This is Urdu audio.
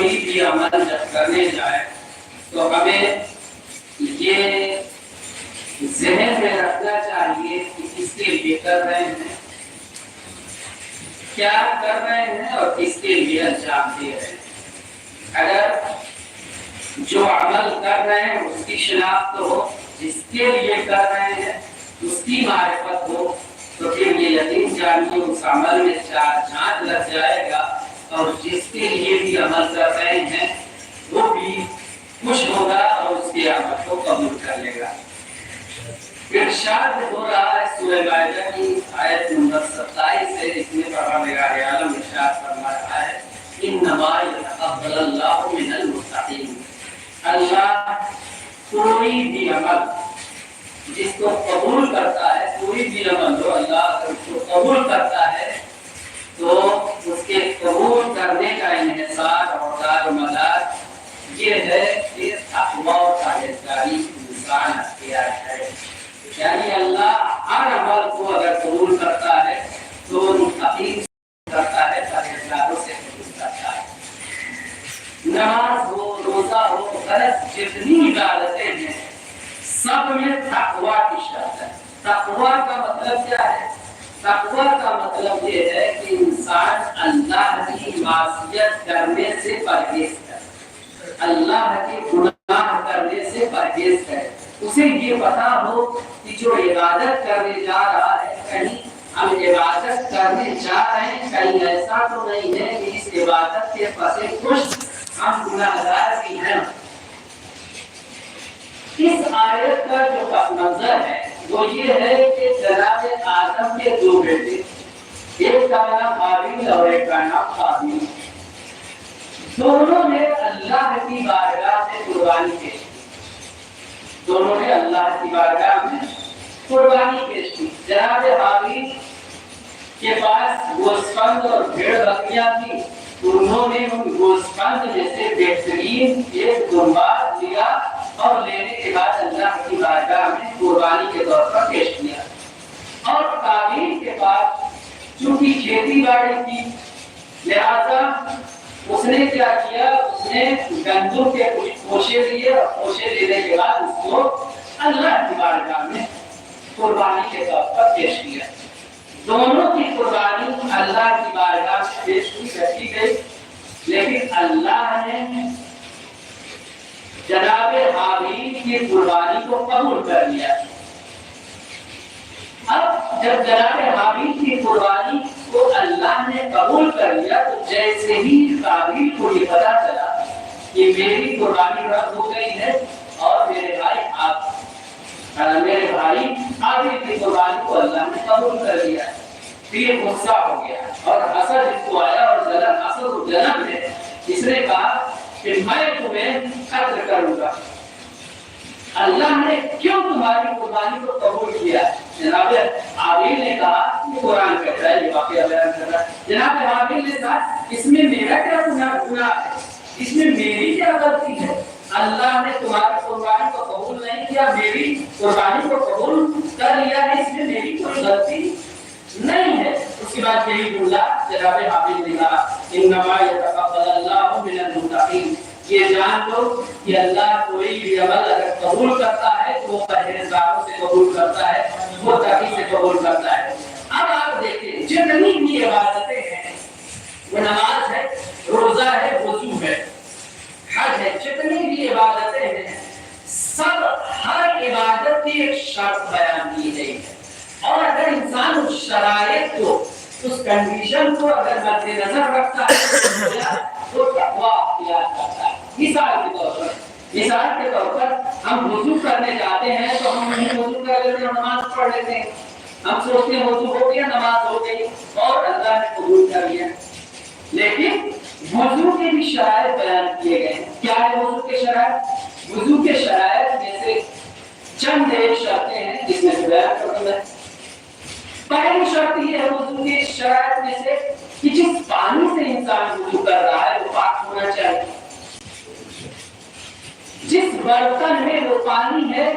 کوئی بھی عمل جب کرنے جائے تو ہمیں یہ ذہن میں رکھنا چاہیے کہ کس کے لیے کر رہے ہیں، کیا کر رہے ہیں اور کس کے لیے انجام دے رہے ہیں۔ اگر جو عمل کر رہے ہیں اس کی شناخت ہو، جس کے لیے کر رہے ہیں اس کی معرفت ہو، تو پھر یہ یقین جانیے اس عمل میں جھانک لگ جائے گا، اور جس کے لیے بھی عمل کر رہے ہیں وہ بھی خوش ہوگا اور اس کے عمل کو قبول کر لے گا۔ ارشاد ہو رہا ہے سورہ مائدہ کی آیت نمبر 27 سے، اس میں پروردگار عالم ارشاد فرما رہا ہے انما یتقبل اللہ من المتقین۔ اللہ کوئی بھی عمل جس کو قبول کرتا ہے، کوئی بھی عمل جو اللہ اس کو قبول کرتا ہے تو اس کے قبول کرنے کا انحصار اور دار و مدار یہ ہے کہ تقویٰ اور پرہیزگاری انسان اختیار ہے۔ یعنی اللہ ہر عمل کو اگر قبول کرتا ہے تو متقین کرتا ہے، پرہیزگاروں سے قبول کرتا ہے۔ نماز ہو، روزہ ہو، غرض جتنی عبادتیں ہیں سب میں تقویٰ کی شرط ہے۔ تقویٰ کا مطلب کیا ہے؟ تقویٰ کا مطلب یہ ہے کہ انسان اللہ کی معصیت کرنے سے پرہیز کرے، اللہ کے گناہ کرنے سے پرہیز کرے۔ اسے یہ پتا ہو کہ جو عبادت کرنے جا رہا ہے، کہیں ہم عبادت کرنے جا رہے ہیں، کہیں ایسا تو نہیں ہے کہ اس عبادت کے پس پشت ہم گناہگار بھی ہیں۔ اس آیت کا جو پس منظر ہے وہ یہ ہے کہ جناب آدم کے دو بیٹے، ایک کا نام حابیل اور ایک کا نام قابیل، دونوں نے اللہ کی بارگاہ میں قربانی پیش کی۔ دونوں نے اللہ کی بارگاہ میں قربانی پیش کی۔ جناب حابیل کے پاس گوسفند اور بھیڑ بکریاں تھی، انہوں نے ان گوسفند میں سے بہترین ایک دمبا لیا اور لینے کے بعد اللہ کی بارگاہ میں قربانی کے طور پر پیش کیا۔ اور قابیل کے پاس چونکہ کھیتی باڑی تھی، لہذا اس نے کیا کیا، اس نے گندم کے کچھ خوشے لیے اور خوشے لینے کے بعد اس کو اللہ کی بارگاہ میں قربانی کے طور پر پیش کیا۔ دونوں کی قربانی اللہ کی بارگاہ میں پیش کی رکھی گئی، لیکن اللہ نے جناب حابیل کی قربانی کو قبول کر لیا۔ اب جب جناب حابیل کی قربانی کو اللہ نے قبول کر لیا تو جیسے ہی قابیل کو یہ پتا چلا کہ میری قربانی رد ہو گئی ہے اور میرے بھائی حابیل کی قربانی کو اللہ نے قبول کر لیا، پھر یہ غصہ ہو گیا اور حسد اس کو آیا، اور حسد و جلن ہے، اس نے کہا کہ میں تمہیں قتل کروں گا۔ اللہ نے کیوں تمہاری قربانی کو قبول کیا؟ جناب حابیل نے کہا، یہ قرآن کہتا ہے، یہ واقعہ بیان کر رہا ہے، جناب حابیل نے کہا اس میں میرا کیا گناہ ہے، اس میں میری کیا غلطی ہے؟ اللہ نے تمہاری قربانی کو قبول نہیں کیا، میری قربانی کو قبول کر لیا ہے، اس میں میری کوئی غلطی نہیں ہے۔ اس کے بعد یہی بولا جناب حابیل نے کہا انما یتقبل اللہ من المتقین، یہ جان لو کہ اللہ کوئی بھی عمل اگر قبول کرتا ہے تو وہ پرہیزگاروں سے قبول کرتا ہے، وہ تقی سے قبول کرتا ہے۔ اب آپ دیکھیں جتنی بھی عبادتیں ہیں، وہ نماز ہے، روزہ ہے، وضو ہے، حج ہے، جتنی بھی عبادتیں ہیں سب ہر عبادت کی ایک شرط بیان کی گئی ہے، اور اگر انسان اس شرائط کو، اس کنڈیشن کو اگر مد نظر رکھتا ہے تو تقویٰ اختیار کرتا ہے۔ مثال کے طور پر ہم وضو کرنے جاتے ہیں تو ہم نہیں وضو کر لیتے ہیں، نماز پڑھ لیتے ہیں، ہم سوچتے ہیں وضو ہو گیا، نماز ہو گئی اور اللہ نے قبول کر لیا۔ لیکن وضو کے بھی شرائط بیان کیے گئے ہیں۔ کیا ہے وضو کے شرائط؟ وضو کے شرائط میں سے چند ایک شرطیں ہیں جس میں سے بیان کرتا ہے۔ پہلی شرط یہ ہے وضو کی شرائط میں سے کہ جس پانی سے انسان وضو کر رہا ہے وہ پاک ہونا چاہیے، جس برتن میں وہ پانی ہے